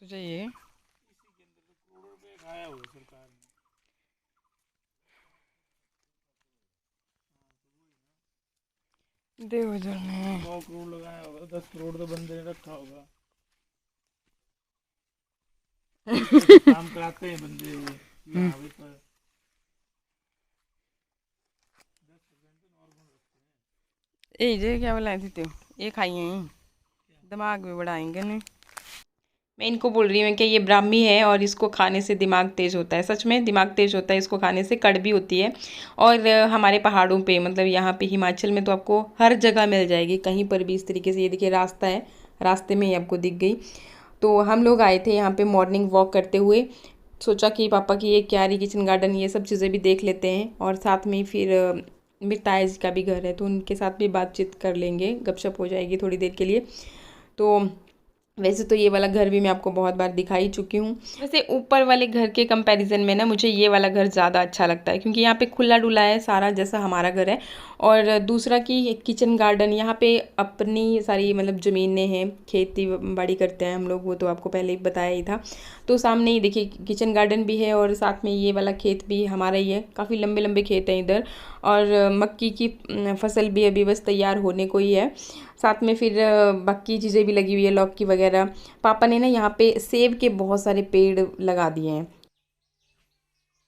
सोचा ये इसी के अंदर तो करोड़ों रुपए खाया हुआ है सरकार ने। देवजन में 100 करोड़ लगाया होगा, 10 करोड़ तो बंदे ने रखा होगा। पैसे से काम कराते हैं बंदे ये कि हाँ भाई पर 10% तो नॉर्मल रखते हैं। ये जे क्या बोला थी तू, ये खाइए दिमाग भी बढ़ाएंगे नहीं। मैं इनको बोल रही हूँ कि ये ब्राह्मी है और इसको खाने से दिमाग तेज़ होता है। सच में दिमाग तेज़ होता है इसको खाने से, कड़वी होती है। और हमारे पहाड़ों पे मतलब यहाँ पे हिमाचल में तो आपको हर जगह मिल जाएगी, कहीं पर भी इस तरीके से। ये देखिए रास्ता है, रास्ते में ही आपको दिख गई। तो हम लोग आए थे यहाँ पे मॉर्निंग वॉक करते हुए। सोचा कि पापा की ये क्यारी, किचन गार्डन, ये सब चीज़ें भी देख लेते हैं। और साथ में फिर मेरे ताया जी का भी घर है तो उनके साथ भी बातचीत कर लेंगे, गपशप हो जाएगी थोड़ी देर के लिए। तो वैसे तो ये वाला घर भी मैं आपको बहुत बार दिखा ही चुकी हूँ। वैसे ऊपर वाले घर के कंपैरिजन में ना मुझे ये वाला घर ज़्यादा अच्छा लगता है, क्योंकि यहाँ पे खुला डुला है सारा, जैसा हमारा घर है। और दूसरा कि किचन गार्डन, यहाँ पे अपनी सारी मतलब ज़मीनें हैं, खेती बाड़ी करते हैं हम लोग, वो तो आपको पहले ही बताया ही था। तो सामने ही देखिए किचन गार्डन भी है और साथ में ये वाला खेत भी हमारा ही है। काफ़ी लंबे लंबे खेत हैं इधर। और मक्की की फसल भी अभी बस तैयार होने को ही है। साथ में फिर बाकी चीज़ें भी लगी हुई है, लौकी वगैरह। पापा ने ना यहाँ पे सेब के बहुत सारे पेड़ लगा दिए हैं।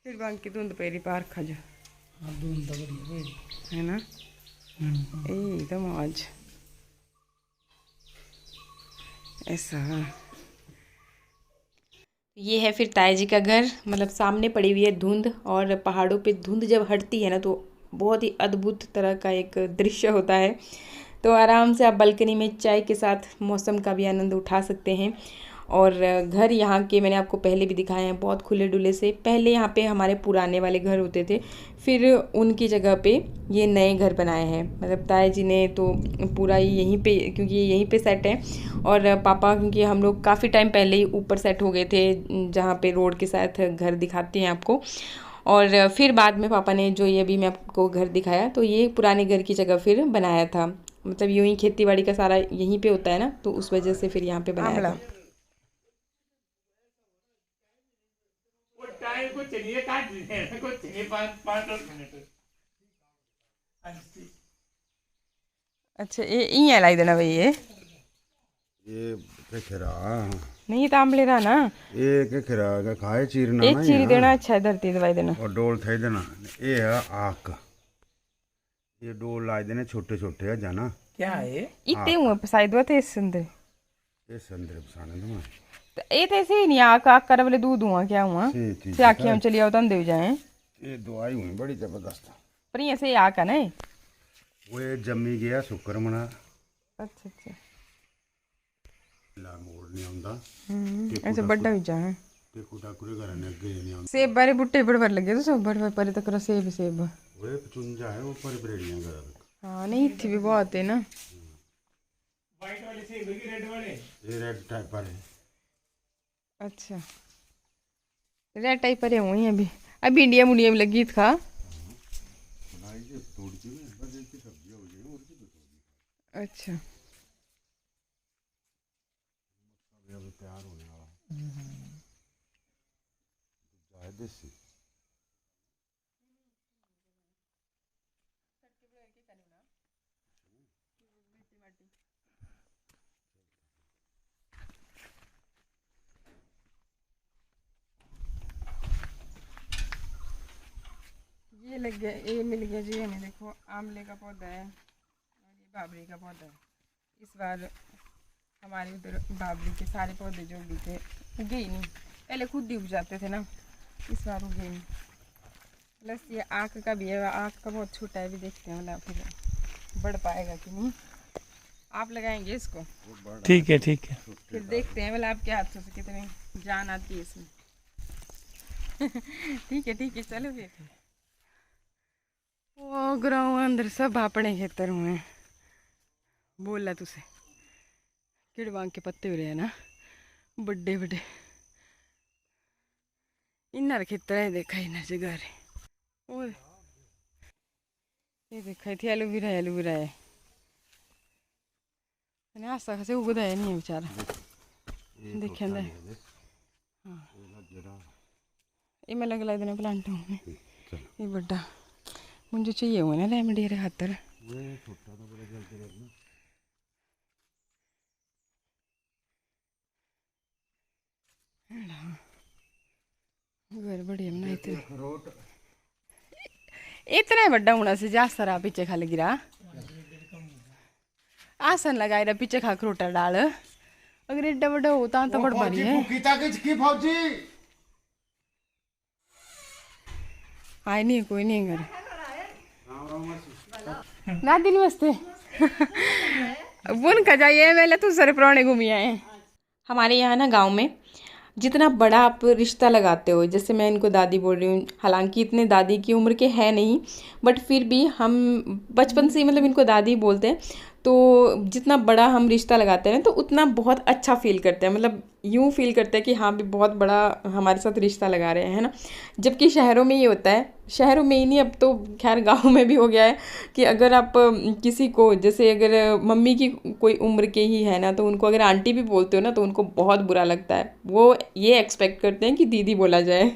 फिर बाकी धुंध पेरी पार खज हाँ दून तो बढ़िया भाई। है ना, एकदम आज ऐसा। ये है फिर ताया जी का घर। मतलब सामने पड़ी हुई है धुंध, और पहाड़ों पे धुंध जब हटती है ना तो बहुत ही अद्भुत तरह का एक दृश्य होता है। तो आराम से आप बालकनी में चाय के साथ मौसम का भी आनंद उठा सकते हैं। और घर यहाँ के मैंने आपको पहले भी दिखाए हैं, बहुत खुले डुले से। पहले यहाँ पे हमारे पुराने वाले घर होते थे, फिर उनकी जगह पे ये नए घर बनाए हैं। मतलब ताया जी ने तो पूरा ही यहीं पे, क्योंकि ये यहीं पे सेट है। और पापा, क्योंकि हम लोग काफ़ी टाइम पहले ही ऊपर सेट हो गए थे, जहाँ पे रोड के साथ घर दिखाते हैं आपको। और फिर बाद में पापा ने जो ये अभी मैं आपको घर दिखाया, तो ये पुराने घर की जगह फिर बनाया था। मतलब यूं ही खेती बाड़ी का सारा यहीं पे होता है ना, तो उस वजह से फिर यहाँ पे बनाया था। वो टाइम को चलिए काट दीजिए, कुछ चलिए 5-10 मिनट। हाँ जी। अच्छा, ये लाई देना भाई ये के खिरा नहीं, ये तो आमले रहा ना। ये के खिरा का खाए चीरना एक ना चीरी यहाँ देना, अच्छा है, धरती दवाई देना। और डोल थे देना। ये है आक, ये डोल ला देने छोटे छोटे है जाना। क्या है? इतने आक हुए शायद वो थे इस अंदर। ये संदर्भ बसाने तुम्हारे तो ये तो ऐसे ही नहीं, आक आक कर बोले दूध हुआ क्या हुआ सी चीज से आखियाँ में चली आओ तन दे जाए। ये दवाई हुई बड़ी जबरदस्त। पर ये ऐसे आक है ना। वो ये जम्मी गया शुक्र मना अच्छा अच्छा। ला मोड़ नहीं आंदा ऐसे बड़ा भी जाए। टेकू टाकू घर ने अगे नहीं आंदा। सेब बारे बुट्टे बड़ बड़ लगे तो सब बड़ परे तक सेब सेब। वो पचुंजा है ऊपर बरेड़ियां घर। हाँ नहीं, इतनी भी बहुत है ना। व्हाइट वाले से रेड वाले। ये रेड टाइप पर है। अच्छा, रेड टाइप पर हुई अभी। अभी इंडिया मुंडिया में लगी था। तोड़ ची बस एक सब्जी हो गई और की अच्छा, अब तैयार होने वाला है देसी। ये लग गया, ये मिल गया जी हमें। देखो आंवले का पौधा है और ये बाबरी का पौधा है। इस बार हमारे उधर बाबरी के सारे पौधे जो भी थे उगे ही नहीं। पहले खुद ही उग जाते थे ना, इस बार उगे नहीं। प्लस ये आँख का भी है, आँख का बहुत छोटा है, भी देखते हैं मतलब फिर बढ़ पाएगा कि नहीं। आप लगाएंगे इसको? ठीक है ठीक है। फिर देखते हैं मतलब आपके हाथों से कितनी जान आती है इसमें। ठीक है चलो फिर। वो ग्राउंड अंदर सब अपने खेतर हुए हैं। बोला तुसे किड़वांग के पत्ते हो रहे हैं ना, बड़े बड़े। इन्नर खेतर है, देखा इन्नर जगह रहे। और ये देखा थी एलोवेरा है। आशा खासे उगदा है नहीं बेचारा। देखिए हाँ ये मैं लग देना प्लांट में ये बड़ा मुझे चाहिए हुआ ना रेमेडी रे खातर घर बढ़िया बनाई थे इतना बड़ा होना से जा सारा पीछे खा गिरा आसन लगाए रहा पीछे खा खरोटा डाल अगर एड्डा बड़ा होता तो बड़ बारी है आए नहीं कोई नहीं घर दादी नमस्ते बुन का जाइए मेले तो सारे पुराने घूमी आए हमारे यहाँ ना गांव में जितना बड़ा आप रिश्ता लगाते हो जैसे मैं इनको दादी बोल रही हूँ हालांकि इतने दादी की उम्र के हैं नहीं बट फिर भी हम बचपन से मतलब इनको दादी बोलते हैं तो जितना बड़ा हम रिश्ता लगाते हैं तो उतना बहुत अच्छा फील करते हैं मतलब यूँ फील करते हैं कि हाँ भी बहुत बड़ा हमारे साथ रिश्ता लगा रहे हैं ना जबकि शहरों में ये होता है शहरों में ही नहीं अब तो खैर गांव में भी हो गया है कि अगर आप किसी को जैसे अगर मम्मी की कोई उम्र के ही है ना तो उनको अगर आंटी भी बोलते हो ना तो उनको बहुत बुरा लगता है वो ये एक्सपेक्ट करते हैं कि दीदी बोला जाए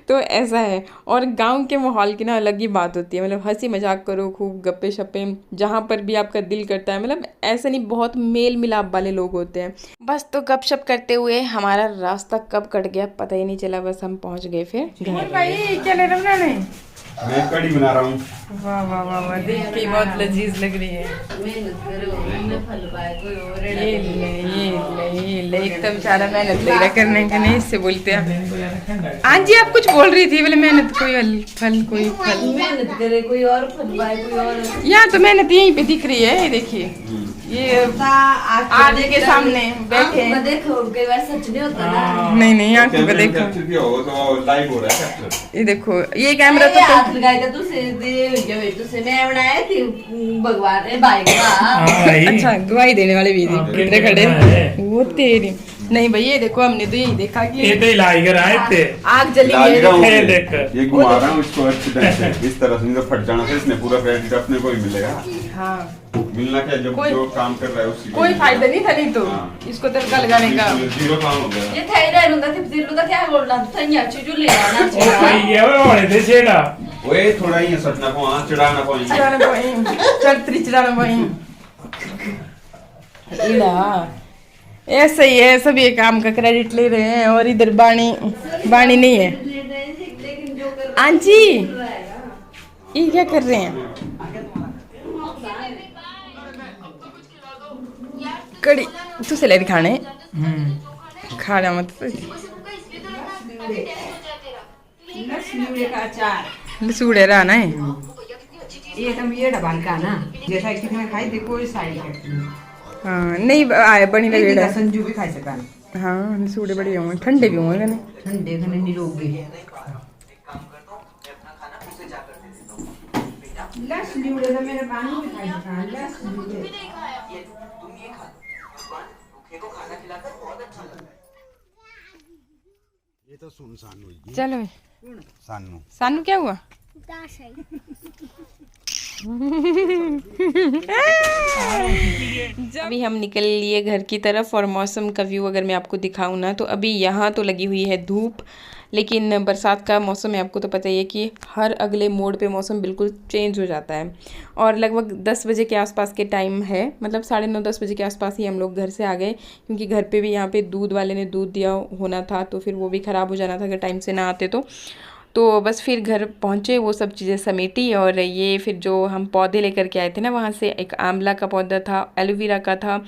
तो ऐसा है और गांव के माहौल की ना अलग ही बात होती है मतलब हंसी मजाक करो खूब गप्पे शप्पे जहाँ पर भी आपका दिल करता है मतलब ऐसा नहीं बहुत मेल मिलाप वाले लोग होते हैं बस तो गपशप करते हुए हमारा रास्ता कब कट गया पता ही नहीं चला बस हम पहुँच गए फिर भाई क्या ले रहा है मैं कड़ी बना रहा हूँ वाह वाह वाह वाह देख के बहुत लजीज लग रही है ये ले एक तो बेचारा मेहनत ले रहा करने के नहीं इससे बोलते हैं आज जी आप कुछ बोल रही थी बोले मेहनत कोई फल कोई फल मेहनत करे कोई और फल पाए कोई और यहाँ तो मेहनत यहीं पे दिख रही है ये देखिए ये आगे के सामने बैठे हैं देखो कई बार सच नहीं होता ना नहीं आंखों को देखो तो लाइव हो रहा है ये देखो ये कैमरा तो हाथ लगाया था तुझसे मैं बनाया थी भगवान ने भाई का अच्छा गवाही देने वाले भी कितने खड़े वो तेरी नहीं भाई ये देखो हमने तो यही देखा कि ये तो इलाज कराए थे आग जली ये देख ये घुमा रहा हूँ इसको अच्छी तरह से इस तरह से फट जाना था इसने पूरा क्रेडिट अपने को ही मिलेगा हाँ मिलना क्या जब जो काम कर रहा है उसी कोई फायदा नहीं था नहीं तो इसको तड़का लगाने का जीरो काम हो गया ये थायराइड होता है दिल का क्या बोल रहा था या चीज ले आना ओ भाई ये होने दे छेड़ा ओए थोड़ा ही सटना को हां चढ़ाना को चल त्रिचड़ाना पाई इला ऐसा ही है सब ये काम का क्रेडिट ले रहे हैं और इधर बाणी नहीं है आंजी ये क्या कर रहे हैं कड़ी तुसे ले खाने खाना मत लसूड़े रहना है ये तो ये डबाल का ना जैसा किसी में खाई देखो कोई साइड इफेक्ट हाँ नहीं आए बनी लगे संजू भी खाई सका हाँ लसूड़े बड़े होंगे ठंडे भी होंगे ना ठंडे खाने निरोगी लस लीड़े तो मेरे पानी में खाई सका लस लीड़े ये तो सुनसान हुई चलो सानू सानू क्या हुआ अभी हम निकल लिए घर की तरफ और मौसम का व्यू अगर मैं आपको दिखाऊं ना तो अभी यहाँ तो लगी हुई है धूप लेकिन बरसात का मौसम है आपको तो पता ही है कि हर अगले मोड़ पे मौसम बिल्कुल चेंज हो जाता है और लगभग 10 बजे के आसपास के टाइम है मतलब 9:30-10 बजे के आसपास ही हम लोग घर से आ गए क्योंकि घर पे भी यहाँ पे दूध वाले ने दूध दिया होना था तो फिर वो भी ख़राब हो जाना था अगर टाइम से ना आते तो बस फिर घर पहुँचे वो सब चीज़ें समेटी और ये फिर जो हम पौधे लेकर के आए थे ना वहाँ से एक आंवला का पौधा था एलोवेरा का था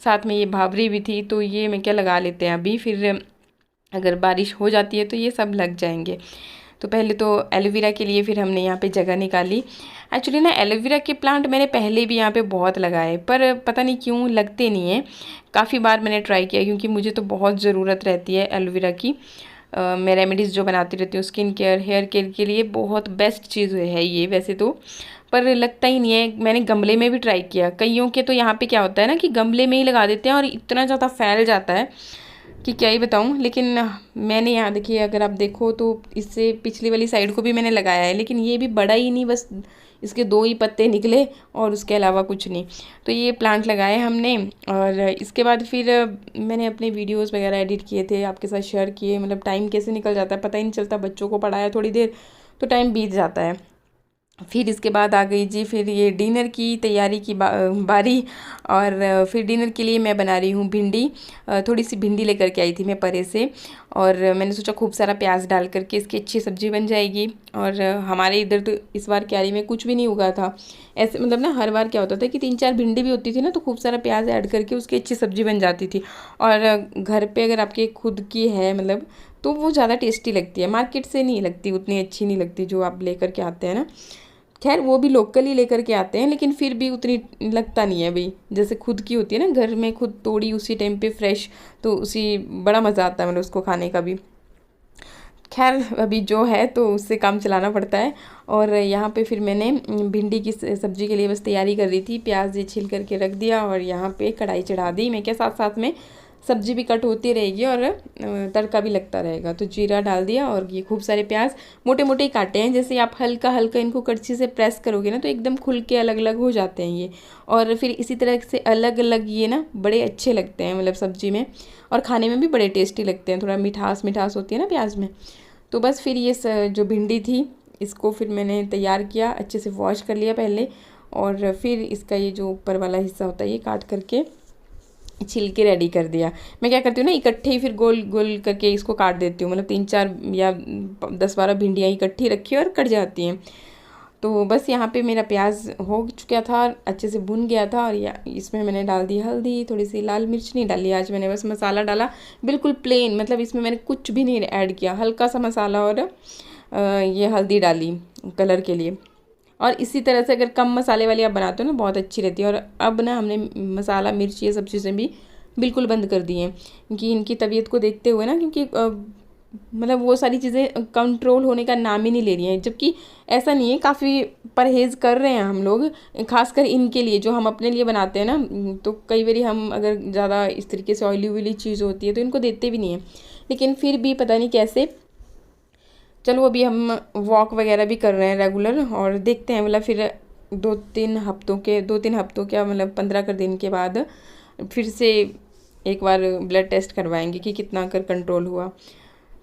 साथ में ये भावरी भी थी तो ये मैं क्या लगा लेते हैं अभी फिर अगर बारिश हो जाती है तो ये सब लग जाएंगे तो पहले तो एलोवेरा के लिए फिर हमने यहाँ पे जगह निकाली एक्चुअली ना एलोवेरा के प्लांट मैंने पहले भी यहाँ पे बहुत लगाए पर पता नहीं क्यों लगते नहीं हैं काफ़ी बार मैंने ट्राई किया क्योंकि मुझे तो बहुत ज़रूरत रहती है एलोवेरा की मैं रेमेडीज़ जो बनाती रहती हूँ स्किन केयर हेयर केयर के लिए बहुत बेस्ट चीज़ है ये वैसे तो पर लगता ही नहीं है मैंने गमले में भी ट्राई किया कईयों के तो यहाँ पे क्या होता है ना कि गमले में ही लगा देते हैं और इतना ज़्यादा फैल जाता है कि क्या ही बताऊँ लेकिन मैंने यहाँ देखिए अगर आप देखो तो इससे पिछली वाली साइड को भी मैंने लगाया है लेकिन ये भी बड़ा ही नहीं बस इसके 2 ही पत्ते निकले और उसके अलावा कुछ नहीं। तो ये प्लांट लगाए हमने और इसके बाद फिर मैंने अपने वीडियोस वगैरह एडिट किए थे, आपके साथ शेयर किए। मतलब टाइम कैसे निकल जाता है पता ही नहीं चलता, बच्चों को पढ़ाया थोड़ी देर तो टाइम बीत जाता है। फिर इसके बाद आ गई जी फिर ये डिनर की तैयारी की बारी। और फिर डिनर के लिए मैं बना रही हूँ भिंडी। थोड़ी सी भिंडी लेकर के आई थी मैं परे से, और मैंने सोचा खूब सारा प्याज डाल करके इसकी अच्छी सब्ज़ी बन जाएगी। और हमारे इधर तो इस बार क्यारी में कुछ भी नहीं उगा था ऐसे, मतलब ना हर बार क्या होता था कि 3-4 भिंडी भी होती थी ना, तो खूब सारा प्याज ऐड करके उसकी अच्छी सब्ज़ी बन जाती थी। और घर पे अगर आपके खुद की है मतलब, तो वो ज़्यादा टेस्टी लगती है, मार्केट से नहीं लगती, उतनी अच्छी नहीं लगती जो आप लेकर के आते हैं ना। खैर वो भी लोकल ही लेकर के आते हैं, लेकिन फिर भी उतनी लगता नहीं है भाई, जैसे खुद की होती है ना, घर में खुद तोड़ी उसी टाइम पे फ्रेश, तो उसी बड़ा मज़ा आता है मतलब उसको खाने का भी। खैर अभी जो है तो उससे काम चलाना पड़ता है। और यहाँ पे फिर मैंने भिंडी की सब्ज़ी के लिए बस तैयारी कर रही थी, प्याज ये छील करके रख दिया और यहाँ पे कढ़ाई चढ़ा दी। मैं क्या साथ साथ में सब्ज़ी भी कट होती रहेगी और तड़का भी लगता रहेगा। तो जीरा डाल दिया और ये खूब सारे प्याज मोटे मोटे ही काटे हैं, जैसे आप हल्का हल्का इनको कड़छी से प्रेस करोगे ना तो एकदम खुल के अलग अलग हो जाते हैं ये। और फिर इसी तरह से अलग अलग ये ना बड़े अच्छे लगते हैं मतलब सब्ज़ी में, और खाने में भी बड़े टेस्टी लगते हैं, थोड़ा मिठास मिठास होती है ना प्याज में। तो बस फिर ये जो भिंडी थी इसको फिर मैंने तैयार किया, अच्छे से वॉश कर लिया पहले, और फिर इसका ये जो ऊपर वाला हिस्सा होता है ये काट करके छिल के रेडी कर दिया। मैं क्या करती हूँ ना, इकट्ठे ही फिर गोल गोल करके इसको काट देती हूँ, मतलब 3-4 या 10-12 भिंडियाँ इकट्ठी रखी और कट जाती हैं। तो बस यहाँ पे मेरा प्याज हो चुका था, अच्छे से भुन गया था, और इसमें मैंने डाल दी हल्दी, थोड़ी सी लाल मिर्च नहीं डाली आज मैंने, बस मसाला डाला बिल्कुल प्लेन, मतलब इसमें मैंने कुछ भी नहीं ऐड किया, हल्का सा मसाला और ये हल्दी डाली कलर के लिए। और इसी तरह से अगर कम मसाले वाली आप बनाते हो ना बहुत अच्छी रहती है। और अब ना हमने मसाला मिर्च ये सब चीज़ें भी बिल्कुल बंद कर दी हैं, क्योंकि इनकी तबीयत को देखते हुए ना, क्योंकि मतलब वो सारी चीज़ें कंट्रोल होने का नाम ही नहीं ले रही हैं। जबकि ऐसा नहीं है, काफ़ी परहेज़ कर रहे हैं हम लोग, खासकर इनके लिए जो हम अपने लिए बनाते हैं ना। तो कई बार हम अगर ज़्यादा इस तरीके से ऑयली वॉयली चीज़ होती है तो इनको देते भी नहीं हैं, लेकिन फिर भी पता नहीं कैसे। चलो अभी हम वॉक वगैरह भी कर रहे हैं रेगुलर, और देखते हैं मतलब फिर 2-3 हफ्तों क्या मतलब 15 दिन के बाद फिर से एक बार ब्लड टेस्ट करवाएंगे कि कितना कर कंट्रोल हुआ।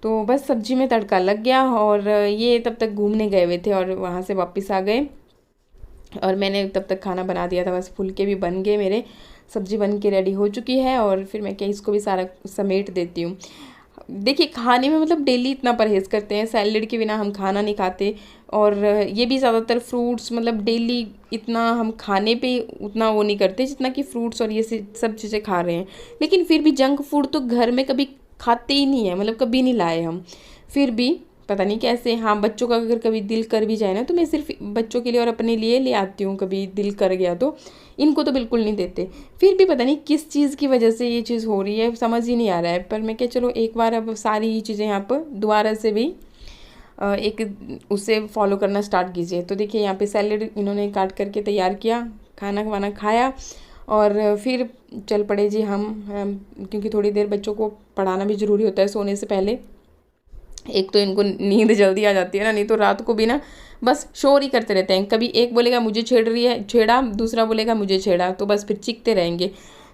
तो बस सब्जी में तड़का लग गया, और ये तब तक घूमने गए हुए थे और वहाँ से वापस आ गए, और मैंने तब तक खाना बना दिया था, बस फुलके भी बन गए मेरे, सब्जी बन के रेडी हो चुकी है। और फिर मैं क्या इसको भी सारा समेट देती हूँ। देखिए खाने में मतलब डेली इतना परहेज़ करते हैं, सैलेड के बिना हम खाना नहीं खाते, और ये भी ज़्यादातर फ्रूट्स मतलब डेली इतना हम खाने पे उतना वो नहीं करते जितना कि फ्रूट्स और ये सब चीज़ें खा रहे हैं। लेकिन फिर भी जंक फूड तो घर में कभी खाते ही नहीं है, मतलब कभी नहीं लाए हम, फिर भी पता नहीं कैसे। हाँ बच्चों का अगर कभी दिल कर भी जाए ना तो मैं सिर्फ बच्चों के लिए और अपने लिए ले आती हूँ, कभी दिल कर गया तो। इनको तो बिल्कुल नहीं देते, फिर भी पता नहीं किस चीज़ की वजह से ये चीज़ हो रही है, समझ ही नहीं आ रहा है। पर मैं क्या चलो एक बार अब सारी ही चीज़ें यहाँ पर दोबारा से भी एक उसे फॉलो करना स्टार्ट कीजिए। तो देखिए यहाँ पे सैलेड इन्होंने काट करके तैयार किया, खाना वाना खाया, और फिर चल पड़े जी हम क्योंकि थोड़ी देर बच्चों को पढ़ाना भी ज़रूरी होता है सोने से पहले। एक तो इनको नींद जल्दी आ जाती है ना, नहीं तो रात को भी ना बस शोर ही करते रहते हैं, कभी एक बोलेगा मुझे छेड़ा, दूसरा बोलेगा मुझे छेड़ा, तो बस फिर चीखते रहेंगे।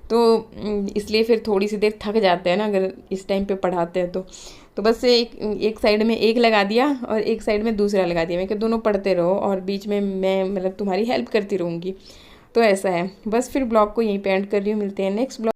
तो इसलिए फिर थोड़ी सी देर थक जाते हैं ना अगर इस टाइम पे पढ़ाते हैं तो बस एक साइड में एक लगा दिया और एक साइड में दूसरा लगा दिया। मैं कि दोनों पढ़ते रहो और बीच में मैं मतलब तुम्हारी हेल्प करती रहूँगी। तो ऐसा है, बस फिर ब्लॉग को यहीं पे एंड कर रही हूँ, मिलते हैं नेक्स्ट ब्लॉग।